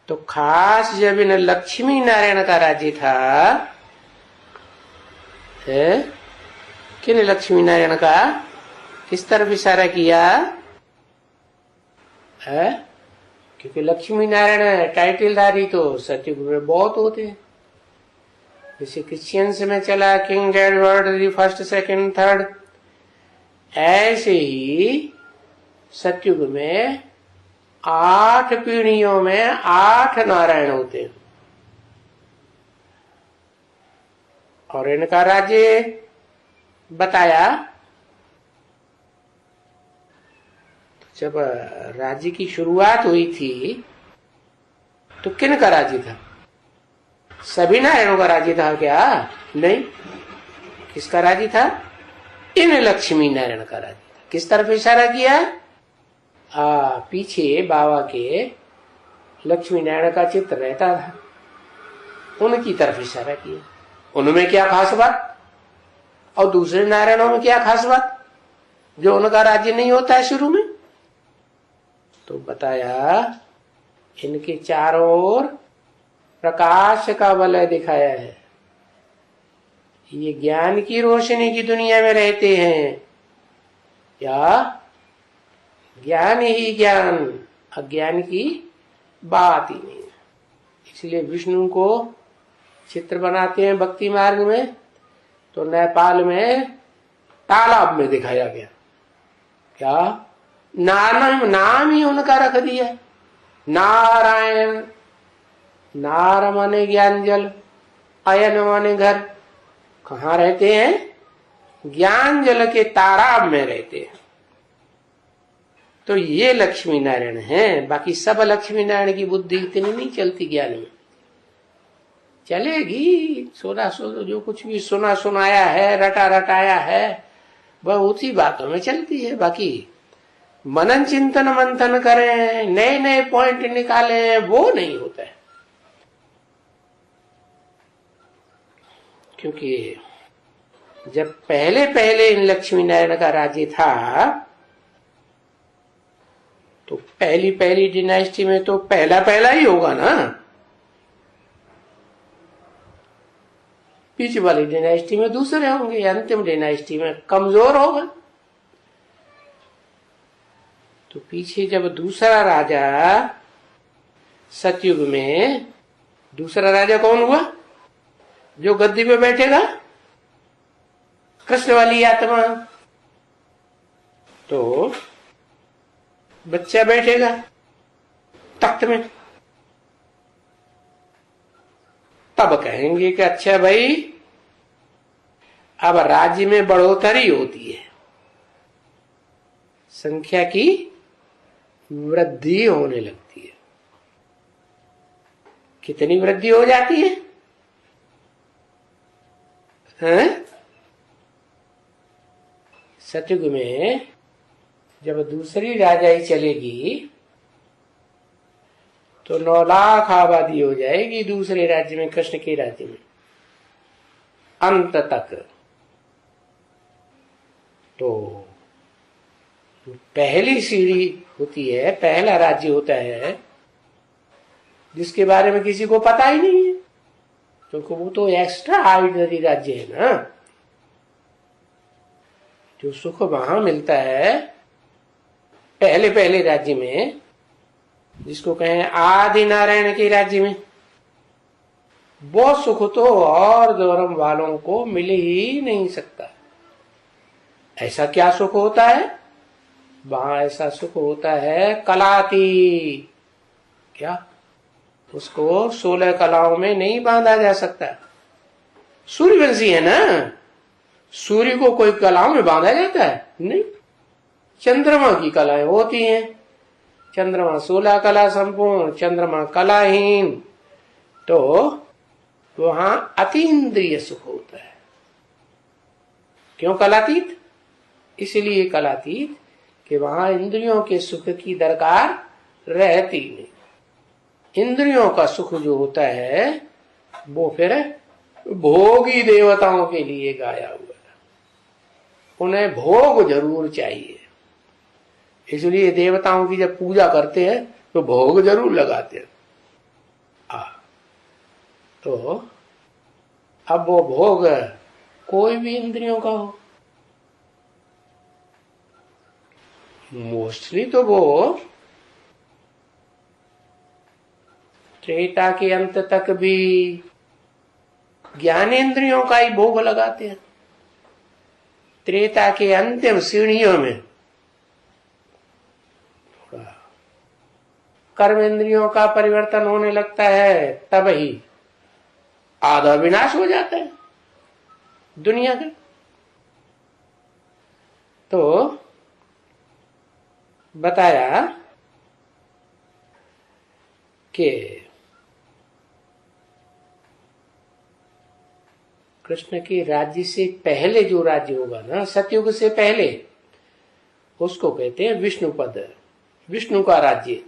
तो खास जब इन लक्ष्मी नारायण का राज्य था, है किन लक्ष्मी नारायण का किस तरफ इशारा किया है? क्योंकि लक्ष्मी नारायण टाइटलधारी तो सतयुग में बहुत होते हैं। जैसे क्रिश्चियंस में चला king Edward the first second third, ऐसे ही सतयुग में 8 पीढ़ियों में 8 नारायण होते हैं। और इनका राज्य बताया। जब राज्य की शुरुआत हुई थी तो किन का राज्य था? सभी नारायणों का राज्य था क्या? नहीं। किसका राज्य था? इन लक्ष्मी नारायण का राज्य था। किस तरफ इशारा किया? पीछे बाबा के लक्ष्मी नारायण का चित्र रहता था, उनकी तरफ इशारा किया। उनमें क्या खास बात और दूसरे नारायणों में क्या खास बात जो उनका राज्य नहीं होता है शुरू में? तो बताया इनके चारों ओर प्रकाश का वलय दिखाया है। ये ज्ञान की रोशनी की दुनिया में रहते हैं, या ज्ञान ही ज्ञान, अज्ञान की बात ही नहीं। इसलिए विष्णु को चित्र बनाते हैं भक्ति मार्ग में, तो नेपाल में तालाब में दिखाया गया। क्या नाम ही उनका रख दिया, नारायण। नार माने ज्ञान जल, अयन माने घर। कहाँ रहते हैं? ज्ञान जल के तालाब में रहते हैं। तो ये लक्ष्मी नारायण हैं। बाकी सब लक्ष्मी नारायण की बुद्धि इतनी नहीं चलती ज्ञान में। चलेगी सोना जो कुछ भी सुना सुनाया है, रटा रटाया है, वह उसी बातों में चलती है। बाकी मनन चिंतन मंथन करें, नए नए पॉइंट निकालें, वो नहीं होता है। क्योंकि जब पहले पहले इन लक्ष्मी नारायण का राज्य था, तो पहली पहली डिनास्टी में तो पहला पहला ही होगा ना। पीछे वाली डिनास्टी में दूसरे होंगे, अंतिम डिनास्टी में कमजोर होगा। तो पीछे जब दूसरा राजा सतयुग में, दूसरा राजा कौन हुआ? जो गद्दी पे बैठेगा, कृष्ण वाली आत्मा। तो बच्चा बैठेगा तख्त में, तब कहेंगे कि अच्छा भाई अब राज्य में बढ़ोतरी होती है, संख्या की वृद्धि होने लगती है। कितनी वृद्धि हो जाती है? सतयुग में जब दूसरी राजाई चलेगी तो 9 लाख आबादी हो जाएगी दूसरे राज्य में, कृष्ण के राज्य में अंत तक। तो पहली सीढ़ी होती है, पहला राज्य होता है, जिसके बारे में किसी को पता ही नहीं है, क्योंकि वो तो एक्स्ट्रा ऑर्डिनरी राज्य है ना। जो सुख वहां मिलता है पहले पहले राज्य में, जिसको कहें आदि नारायण के राज्य में, वो सुख तो और धर्म वालों को मिल ही नहीं सकता। ऐसा क्या सुख होता है वहां? ऐसा सुख होता है कलातीत। क्या? उसको 16 कलाओं में नहीं बांधा जा सकता। सूर्यवंशी है ना, सूर्य को कोई कलाओं में बांधा जाता है? नहीं। चंद्रमा की कलाएं होती हैं, चंद्रमा 16 कला संपूर्ण, चंद्रमा कलाहीन। तो वहां अतीन्द्रिय सुख होता है। क्यों कलातीत? इसलिए कलातीत कि वहां इंद्रियों के सुख की दरकार रहती नहीं। इंद्रियों का सुख जो होता है वो फिर भोगी देवताओं के लिए गाया हुआ है। उन्हें भोग जरूर चाहिए, इसलिए देवताओं की जब पूजा करते हैं तो भोग जरूर लगाते हैं। तो अब वो भोग कोई भी इंद्रियों का हो, मोस्टली तो वो त्रेता के अंत तक भी ज्ञानेंद्रियों का ही भोग लगाते हैं। त्रेता के अंतिम सीढ़ियों में कर्मेंद्रियों का परिवर्तन होने लगता है, तब ही आधा विनाश हो जाता है दुनिया का। तो बताया कि कृष्ण के राज्य से पहले जो राज्य होगा ना, सतयुग से पहले, उसको कहते हैं विष्णु पद, विष्णु का राज्य।